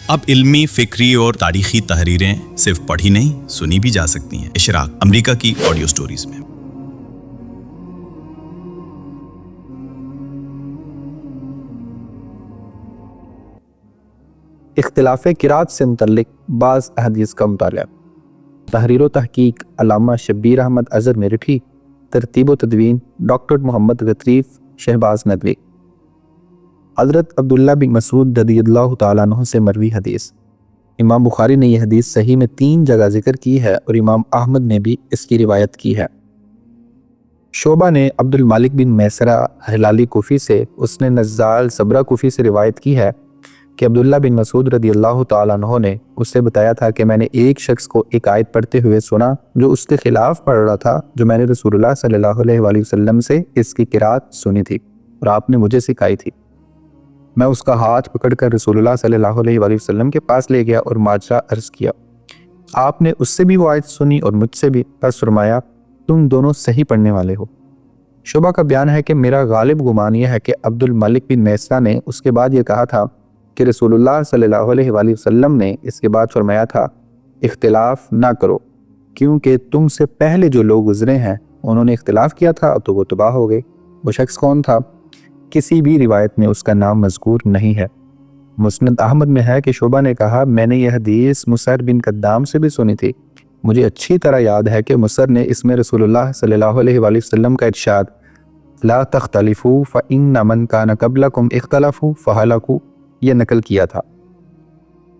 اب علمی، فکری اور تاریخی تحریریں صرف پڑھی نہیں سنی بھی جا سکتی ہیں۔ اشراق، امریکہ کی آڈیو سٹوریز میں۔ اختلاف قرات سے متعلق بعض احادیث کا مطالعہ۔ تحریر و تحقیق علامہ شبیر احمد اظہر میرٹھی، ترتیب و تدوین ڈاکٹر محمد لطیف شہباز ندوی۔ حضرت عبداللہ بن مسعود رضی اللہ تعالیٰ عنہ سے مروی حدیث۔ امام بخاری نے یہ حدیث صحیح میں 3 جگہ ذکر کی ہے اور امام احمد نے بھی اس کی روایت کی ہے۔ شعبہ نے عبد المالک بن میسرہ ہلالی کوفی سے، اس نے نزال صبرہ کوفی سے روایت کی ہے کہ عبداللہ بن مسعود رضی اللہ تعالیٰ عنہ نے اس سے بتایا تھا کہ میں نے ایک شخص کو ایک آیت پڑھتے ہوئے سنا جو اس کے خلاف پڑھ رہا تھا جو میں نے رسول اللہ صلی اللہ علیہ وآلہ وسلم سے اس کی قرات سنی تھی اور آپ نے مجھے سکھائی تھی۔ میں اس کا ہاتھ پکڑ کر رسول اللہ صلی اللہ علیہ وآلہ وسلم کے پاس لے گیا اور ماجرا عرض کیا۔ آپ نے اس سے بھی وہ آیت سنی اور مجھ سے بھی، پس فرمایا تم دونوں صحیح پڑھنے والے ہو۔ شعبہ کا بیان ہے کہ میرا غالب گمان یہ ہے کہ عبد الملک بن میسرہ نے اس کے بعد یہ کہا تھا کہ رسول اللہ صلی اللہ علیہ وآلہ وسلم نے اس کے بعد فرمایا تھا اختلاف نہ کرو کیونکہ تم سے پہلے جو لوگ گزرے ہیں انہوں نے اختلاف کیا تھا تو وہ تباہ ہو گئے۔ وہ شخص کون تھا؟ کسی بھی روایت میں اس کا نام مذکور نہیں ہے۔ مسند احمد میں ہے کہ شعبہ نے کہا میں نے یہ حدیث مسر بن قدام سے بھی سنی تھی۔ مجھے اچھی طرح یاد ہے کہ مسر نے اس میں رسول اللہ صلی اللہ علیہ وآلہ وسلم کا ارشاد لا تختلفوا فإن من كان قبلكم اختلفوا فهلكوا یہ نقل کیا تھا،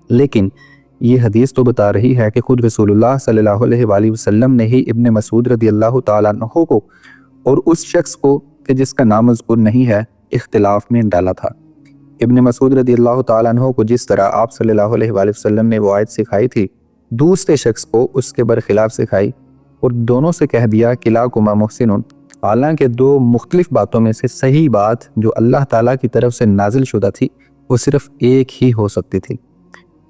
لیکن یہ حدیث تو بتا رہی ہے کہ خود رسول اللہ صلی اللہ علیہ وآلہ وسلم نے ہی ابن مسعود رضی اللہ تعالیٰ عنہ کو اور اس شخص کو کہ جس کا نام مذکور نہیں ہے اختلاف میں ڈالا تھا۔ ابن مسعود رضی اللہ تعالیٰ عنہ کو جس طرح آپ صلی اللہ علیہ وآلہ وسلم نے وہ آیت سکھائی تھی، دوسرے شخص کو اس کے برخلاف سکھائی اور دونوں سے کہہ دیا کلاکما محسن، حالانکہ 2 مختلف باتوں میں سے صحیح بات جو اللہ تعالیٰ کی طرف سے نازل شدہ تھی وہ صرف ایک ہی ہو سکتی تھی۔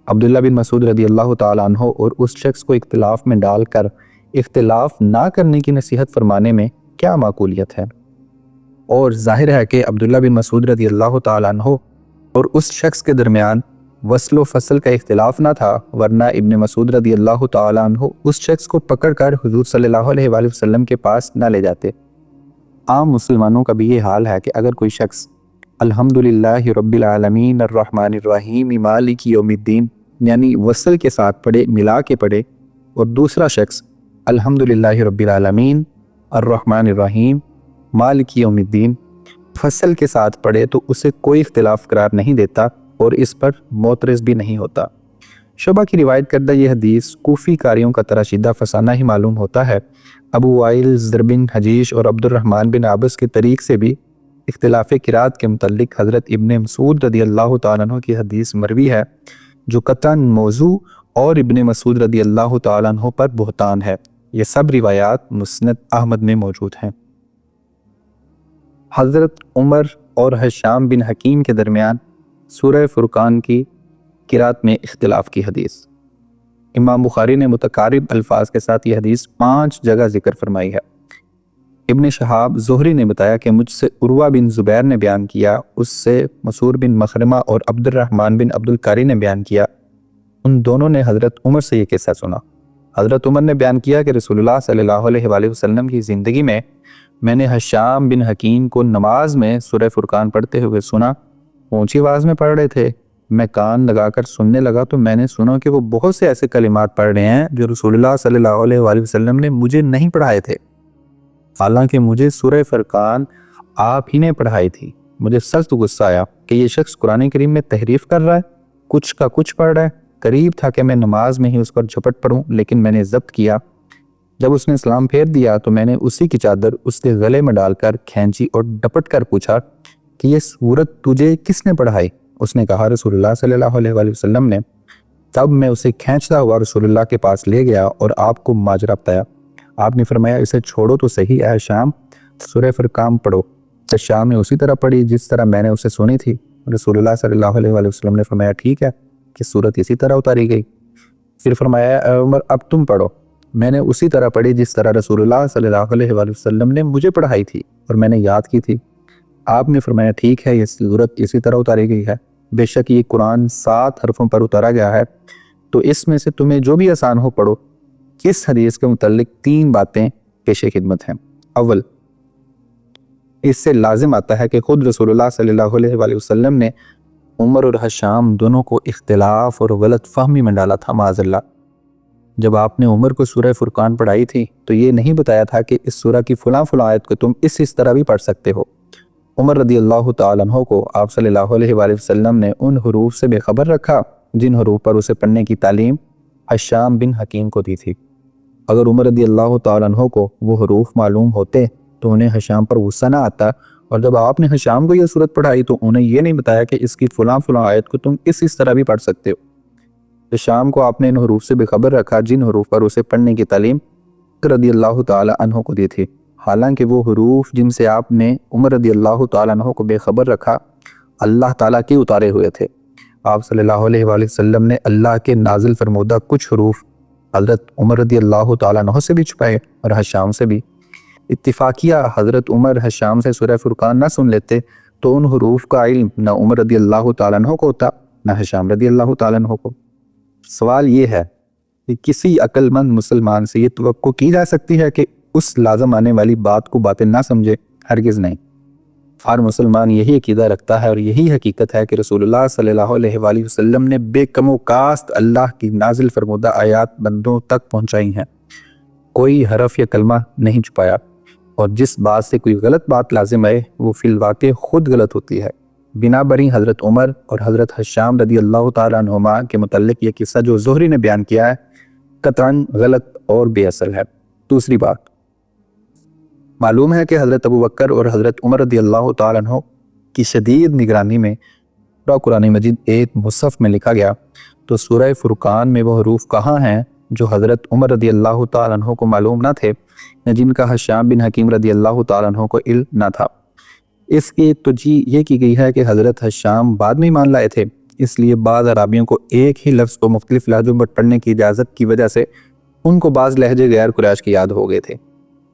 عبداللہ بن مسعود رضی اللہ تعالیٰ عنہ اور اس شخص کو اختلاف میں ڈال کر اختلاف نہ کرنے کی نصیحت فرمانے میں کیا معقولیت ہے؟ اور ظاہر ہے کہ عبداللہ بن مسعود رضی اللہ تعالیٰ عنہ اور اس شخص کے درمیان وصل و فصل کا اختلاف نہ تھا، ورنہ ابن مسعود رضی اللہ تعالیٰ عنہ اس شخص کو پکڑ کر حضور صلی اللہ علیہ وآلہ وسلم کے پاس نہ لے جاتے۔ عام مسلمانوں کا بھی یہ حال ہے کہ اگر کوئی شخص الحمدللہ رب العالمین الرحمن الرحیم مالک یوم الدین یعنی وصل کے ساتھ پڑھے، ملا کے پڑھے، اور دوسرا شخص الحمدللہ رب العالمین الرحمن الرحیم مالک یوم الدین فصل کے ساتھ پڑھے تو اسے کوئی اختلاف قرار نہیں دیتا اور اس پر معترض بھی نہیں ہوتا۔ شعبہ کی روایت کردہ یہ حدیث کوفی قاریوں کا تراشیدہ فسانہ ہی معلوم ہوتا ہے۔ ابو وائل، زر بن حجیش اور عبد الرحمن بن عبس کے طریق سے بھی اختلاف قرات کے متعلق حضرت ابن مسعود رضی اللہ تعالیٰ عنہ کی حدیث مروی ہے جو قطعاً موضوع اور ابن مسعود رضی اللہ تعالیٰ عنہ پر بہتان ہے۔ یہ سب روایات مسند احمد میں موجود ہیں۔ حضرت عمر اور حشام بن حکیم کے درمیان سورہ فرقان کی قرات میں اختلاف کی حدیث۔ امام بخاری نے متقارب الفاظ کے ساتھ یہ حدیث 5 جگہ ذکر فرمائی ہے۔ ابن شہاب زہری نے بتایا کہ مجھ سے عروہ بن زبیر نے بیان کیا، اس سے مسعور بن مخرمہ اور عبد الرحمن بن عبد القاری نے بیان کیا، ان دونوں نے حضرت عمر سے یہ قصہ سنا۔ حضرت عمر نے بیان کیا کہ رسول اللہ صلی اللہ علیہ وآلہ وسلم کی زندگی میں نے حشام بن حکیم کو نماز میں سورہ فرقان پڑھتے ہوئے سنا، اونچی آواز میں پڑھ رہے تھے۔ میں کان لگا کر سننے لگا تو میں نے سنا کہ وہ بہت سے ایسے کلمات پڑھ رہے ہیں جو رسول اللہ صلی اللہ علیہ وآلہ وسلم نے مجھے نہیں پڑھائے تھے، حالانکہ مجھے سورہ فرقان آپ ہی نے پڑھائی تھی۔ مجھے سخت غصہ آیا کہ یہ شخص قرآن کریم میں تحریف کر رہا ہے، کچھ کا کچھ پڑھ رہا ہے۔ قریب تھا کہ میں نماز میں ہی اس پر جھپٹ پڑھوں، لیکن میں نے ضبط کیا۔ جب اس نے سلام پھیر دیا تو میں نے اسی کی چادر اس کے گلے میں ڈال کر کھینچی اور ڈپٹ کر پوچھا کہ یہ سورت تجھے کس نے پڑھائی؟ اس نے کہا رسول اللہ صلی اللہ علیہ وآلہ وسلم نے۔ تب میں اسے کھینچتا ہوا رسول اللہ کے پاس لے گیا اور آپ کو ماجرا بتایا۔ آپ نے فرمایا اسے چھوڑو تو صحیح ہے شام، سورہ فرقان پڑھو۔ شام نے اسی طرح پڑھی جس طرح میں نے اسے سنی تھی۔ رسول اللہ صلی اللہ علیہ وآلہ وسلم نے فرمایا ٹھیک ہے، کہ سورت اسی طرح اتاری گئی۔ پھر فرمایا اے عمر اب تم پڑھو۔ میں نے اسی طرح پڑھی جس طرح رسول اللہ صلی اللہ علیہ وآلہ وسلم نے مجھے پڑھائی تھی اور میں نے یاد کی تھی۔ آپ نے فرمایا ٹھیک ہے، یہ سورت اسی طرح اتاری گئی ہے۔ بے شک یہ قرآن 7 حرفوں پر اتارا گیا ہے، تو اس میں سے تمہیں جو بھی آسان ہو پڑھو۔ اس حدیث کے متعلق 3 باتیں پیش خدمت ہیں۔ اول، اس سے لازم آتا ہے کہ خود رسول اللہ صلی اللہ علیہ وآلہ وسلم نے عمر اور حشام دونوں کو اختلاف اور غلط فہمی میں ڈالا تھا معاذ اللہ۔ جب آپ نے عمر کو سورہ فرقان پڑھائی تھی تو یہ نہیں بتایا تھا کہ اس سورہ کی فلاں آیت کو تم اس طرح بھی پڑھ سکتے ہو۔ عمر رضی اللہ تعالیٰ عنہ کو آپ صلی اللہ علیہ وآلہ وسلم نے ان حروف سے بے خبر رکھا جن حروف پر اسے پڑھنے کی تعلیم حشام بن حکیم کو دی تھی۔ اگر عمر رضی اللہ تعالیٰ عنہ کو وہ حروف معلوم ہوتے تو انہیں حشام پر غصہ نہ آتا، اور جب آپ نے حشام کو یہ صورت پڑھائی تو انہیں یہ نہیں بتایا کہ اس کی فلاں آیت کو تم اس طرح بھی پڑھ سکتے ہو۔ حشام کو آپ نے ان حروف سے بے خبر رکھا جن حروف پر اسے پڑھنے کی تعلیم رضی اللہ تعالیٰ عنہ کو دی تھی، حالانکہ وہ حروف جن سے آپ نے عمر رضی اللہ تعالیٰ عنہ کو بے خبر رکھا اللہ تعالیٰ کے اتارے ہوئے تھے۔ آپ صلی اللہ علیہ وآلہ وسلم نے اللہ کے نازل فرمودہ کچھ حروف حضرت عمر رضی اللہ تعالیٰ عنہ سے بھی چھپائے اور حشام سے بھی۔ اتفاقیہ حضرت عمر حشام سے سورہ فرقان نہ سن لیتے تو ان حروف کا علم نہ عمر رضی اللہ تعالیٰ عنہ کو ہوتا نہ حشام رضی اللہ تعالیٰ عنہ کو۔ سوال یہ ہے کہ کسی عقل مند مسلمان سے یہ توقع کی جا سکتی ہے کہ اس لازم آنے والی بات کو باطل نہ سمجھے؟ ہرگز نہیں۔ ہر مسلمان یہی عقیدہ رکھتا ہے اور یہی حقیقت ہے کہ رسول اللہ صلی اللہ علیہ وآلہ وسلم نے بے کم و کاست اللہ کی نازل فرمودہ آیات بندوں تک پہنچائی ہیں، کوئی حرف یا کلمہ نہیں چھپایا، اور جس بات سے کوئی غلط بات لازم آئے وہ فی الواقع خود غلط ہوتی ہے۔ بنا بری حضرت عمر اور حضرت حشام رضی اللہ تعالیٰ عنہما کے متعلق یہ قصہ جو زہری نے بیان کیا ہے قطعاً غلط اور بے اصل ہے۔ دوسری بات، معلوم ہے کہ حضرت ابوبکر اور حضرت عمر رضی اللہ تعالیٰ عنہ کی شدید نگرانی میں پورا قرآن مجید ایک مصحف میں لکھا گیا، تو سورہ فرقان میں وہ حروف کہاں ہیں جو حضرت عمر رضی اللہ تعالیٰ عنہ کو معلوم نہ تھے، جن کا حشام بن حکیم رضی اللہ تعالیٰ عنہ کو علم نہ تھا؟ اس کی ایک توجیہ یہ کی گئی ہے کہ حضرت حشام بعد میں ایمان لائے تھے، اس لیے بعض عرابیوں کو ایک ہی لفظ کو مختلف لہجوں پر پڑھنے کی اجازت کی وجہ سے ان کو بعض لہجے غیر قریش کی یاد ہو گئے تھے،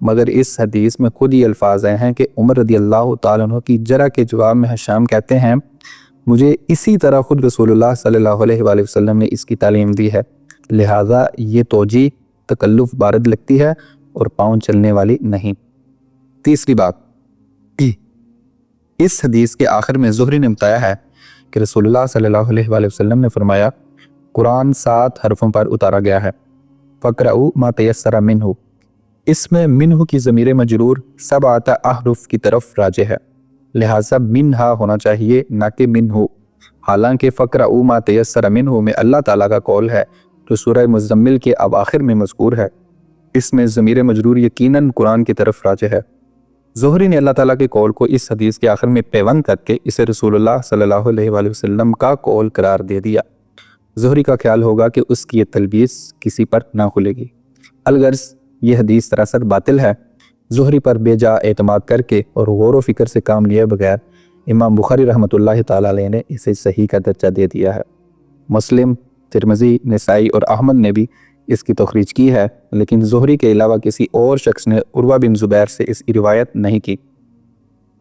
مگر اس حدیث میں خود یہ الفاظ آئے ہیں کہ عمر رضی اللہ تعالیٰ عنہ کی جرح کے جواب میں حشام کہتے ہیں مجھے اسی طرح خود رسول اللہ صلی اللہ علیہ وآلہ وسلم نے اس کی تعلیم دی ہے، لہٰذا یہ توجیہ تکلف بارد لگتی ہے اور پاؤں چلنے والی نہیں۔ تیسری بات، اس حدیث کے آخر میں زہری نے بتایا ہے کہ رسول اللہ صلی اللہ علیہ وآلہ وسلم نے فرمایا قرآن 7 حرفوں پر اتارا گیا ہے، فَقْرَؤُوا مَا تَيَسَّرَ مِنْهُ، اس میں منہ کی ضمیر مجرور 7 احرف کی طرف راجع ہے، لہٰذا منہا ہونا چاہیے نہ کہ منہ، حالانکہ فَقْرَؤُوا مَا تَيَسَّرَ مِنْهُ میں اللہ تعالیٰ کا قول ہے جو سورہ مزمل کے اواخر میں مذکور ہے، اس میں ضمیر مجرور یقیناً قرآن کی طرف راجع ہے۔ زہری نے اللہ تعالیٰ کے قول کو اس حدیث کے آخر میں پیوند کر کے اسے رسول اللہ صلی اللہ علیہ وآلہ وسلم کا قول قرار دے دیا۔ زہری کا خیال ہوگا کہ اس کی یہ تلبیس کسی پر نہ کھلے گی، الغرض یہ حدیث سراسر باطل ہے۔ زہری پر بے جا اعتماد کر کے اور غور و فکر سے کام لیے بغیر امام بخاری رحمۃ اللہ تعالیٰ علیہ نے اسے صحیح کا درجہ دے دیا ہے۔ مسلم، ترمذی، نسائی اور احمد نے بھی اس کی تخریج کی ہے، لیکن زہری کے علاوہ کسی اور شخص نے عروہ بن زبیر سے اس کی روایت نہیں کی۔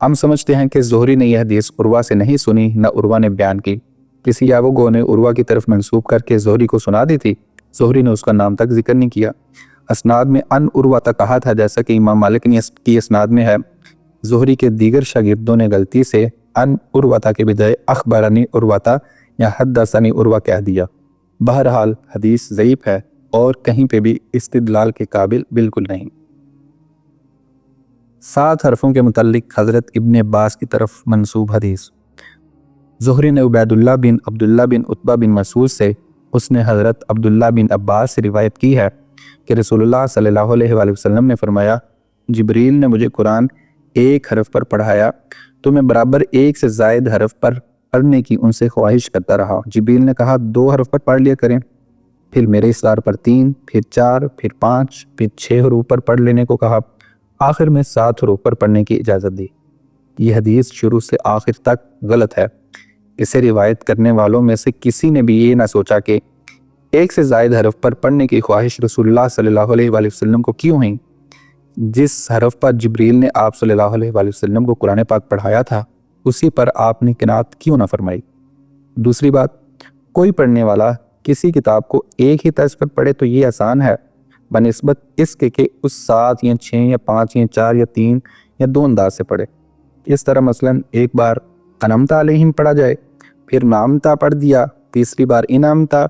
ہم سمجھتے ہیں کہ زہری نے یہ حدیث عروہ سے نہیں سنی، نہ عروہ نے بیان کی، کسی یاوگو نے عروہ کی طرف منسوب کر کے زہری کو سنا دی تھی، زہری نے اس کا نام تک ذکر نہیں کیا۔ اسناد میں ان عروہ تک کہا تھا، جیسا کہ امام مالک کی اسناد میں ہے۔ زہری کے دیگر شاگردوں نے غلطی سے ان عروہ کے بجائے اخبرنی عروہ یا حدثنی عروہ کہہ دیا۔ بہرحال حدیث ضعیف ہے اور کہیں پہ بھی استدلال کے قابل بالکل نہیں۔ 7 حرفوں کے متعلق حضرت ابن عباس کی طرف منسوب حدیث، زہری نے عبید اللہ بن عبداللہ بن عتبہ بن مسعود سے، اس نے حضرت عبداللہ بن عباس سے روایت کی ہے کہ رسول اللہ صلی اللہ علیہ وآلہ وسلم نے فرمایا جبریل نے مجھے قرآن 1 حرف پر پڑھایا تو میں برابر 1 سے زائد حرف پر پڑھنے کی ان سے خواہش کرتا رہا۔ جبریل نے کہا 2 حرف پر پڑھ لیا کریں، پھر میرے اصرار پر 3، پھر 4، پھر 5، پھر 6 حروف پر پڑھ لینے کو کہا، آخر میں 7 حروف پر پڑھنے کی اجازت دی۔ یہ حدیث شروع سے آخر تک غلط ہے۔ اسے روایت کرنے والوں میں سے کسی نے بھی یہ نہ سوچا کہ 1 سے زائد حرف پر پڑھنے کی خواہش رسول اللہ صلی اللہ علیہ وآلہ وسلم کو کیوں ہوئی؟ جس حرف پر جبریل نے آپ صلی اللہ علیہ وآلہ وسلم کو قرآن پاک پڑھایا تھا اسی پر آپ نے قناعت کیوں نہ فرمائی؟ دوسری بات، کوئی پڑھنے والا کسی کتاب کو ایک ہی طرز پر پڑھے تو یہ آسان ہے بنسبت اس کے کہ اس 7 یا 6 یا 5 یا 4 یا 3 یا 2 انداز سے پڑھے۔ اس طرح مثلاً ایک بار انعمت علیہم پڑھا جائے، پھر نعمتا پڑھ دیا، تیسری بار انعمتا،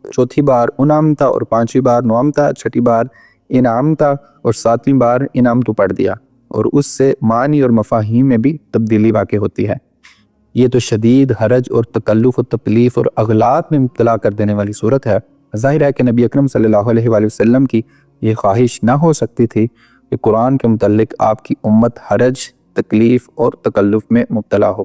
چوتھی بار انعمتا اور 5ویں بار نعمتا، چھٹی بار انعمتا اور 7ویں بار انعمتو پڑھ دیا، اور اس سے معنی اور مفاہیم میں بھی تبدیلی واقع ہوتی ہے۔ یہ تو شدید حرج اور تکلف و تکلیف اور اغلاط میں مبتلا کر دینے والی صورت ہے۔ ظاہر ہے کہ نبی اکرم صلی اللہ علیہ وآلہ وسلم کی یہ خواہش نہ ہو سکتی تھی کہ قرآن کے متعلق آپ کی امت حرج، تکلیف اور تکلف میں مبتلا ہو۔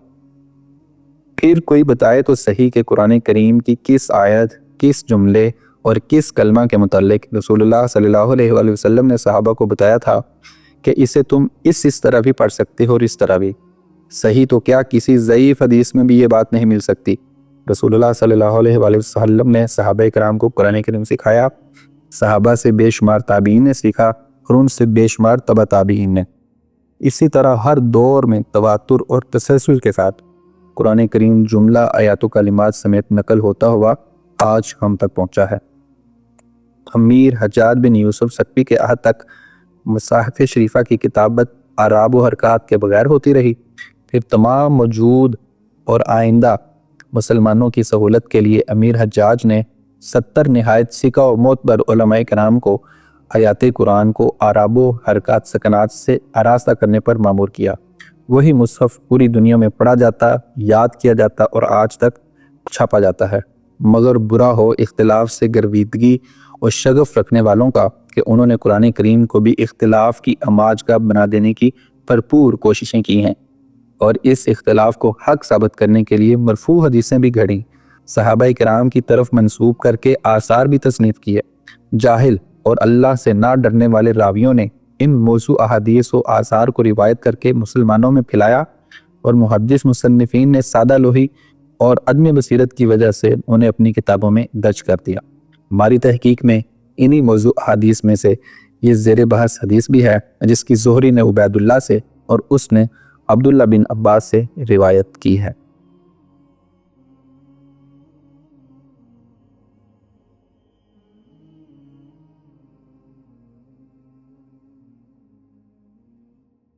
پھر کوئی بتائے تو صحیح کہ قرآن کریم کی کس آیت، کس جملے اور کس کلمہ کے متعلق رسول اللہ صلی اللہ علیہ وآلہ وسلم نے صحابہ کو بتایا تھا کہ اسے تم اس طرح بھی پڑھ سکتے ہو اور اس طرح بھی۔ صحیح تو کیا کسی ضعیف حدیث میں بھی یہ بات نہیں مل سکتی۔ رسول اللہ صلی اللہ علیہ وآلہ وسلم نے صحابہ کرام کو قرآن کریم سکھایا، صحابہ سے بے شمار تابعین نے سیکھا اور ان سے بے شمار تبع تابعین نے۔ اسی طرح ہر دور میں تواتر اور تسلسل کے ساتھ قرآن کریم جملہ، آیات و کلمات سمیت نقل ہوتا ہوا آج ہم تک پہنچا ہے۔ امیر حجاج بن یوسف سقفی کے عہد تک مصاحف شریفہ کی کتابت اعراب و حرکات کے بغیر ہوتی رہی، پھر تمام موجود اور آئندہ مسلمانوں کی سہولت کے لیے امیر حجاج نے 70 نہایت ثقہ و معتبر علماء کرام کو آیات قرآن کو اعراب و حرکات سکنات سے آراستہ کرنے پر مامور کیا۔ وہی مصحف پوری دنیا میں پڑھا جاتا، یاد کیا جاتا اور آج تک چھاپا جاتا ہے۔ مگر برا ہو اختلاف سے گرویدگی اور شغف رکھنے والوں کا کہ انہوں نے قرآن کریم کو بھی اختلاف کی اماج کا بنا دینے کی بھرپور کوششیں کی ہیں، اور اس اختلاف کو حق ثابت کرنے کے لیے مرفوع حدیثیں بھی گھڑیں، صحابہ کرام کی طرف منسوب کر کے آثار بھی تصنیف کیے۔ جاہل اور اللہ سے نہ ڈرنے والے راویوں نے ان موضوع احادیث و آثار کو روایت کر کے مسلمانوں میں پھیلایا، اور محدث مصنفین نے سادہ لوحی اور عدم بصیرت کی وجہ سے انہیں اپنی کتابوں میں درج کر دیا۔ ہماری تحقیق میں انہی موضوع احادیث میں سے یہ زیر بحث حدیث بھی ہے جس کی زہری نے عبید اللہ سے اور اس نے عبداللہ بن عباس سے روایت کی ہے۔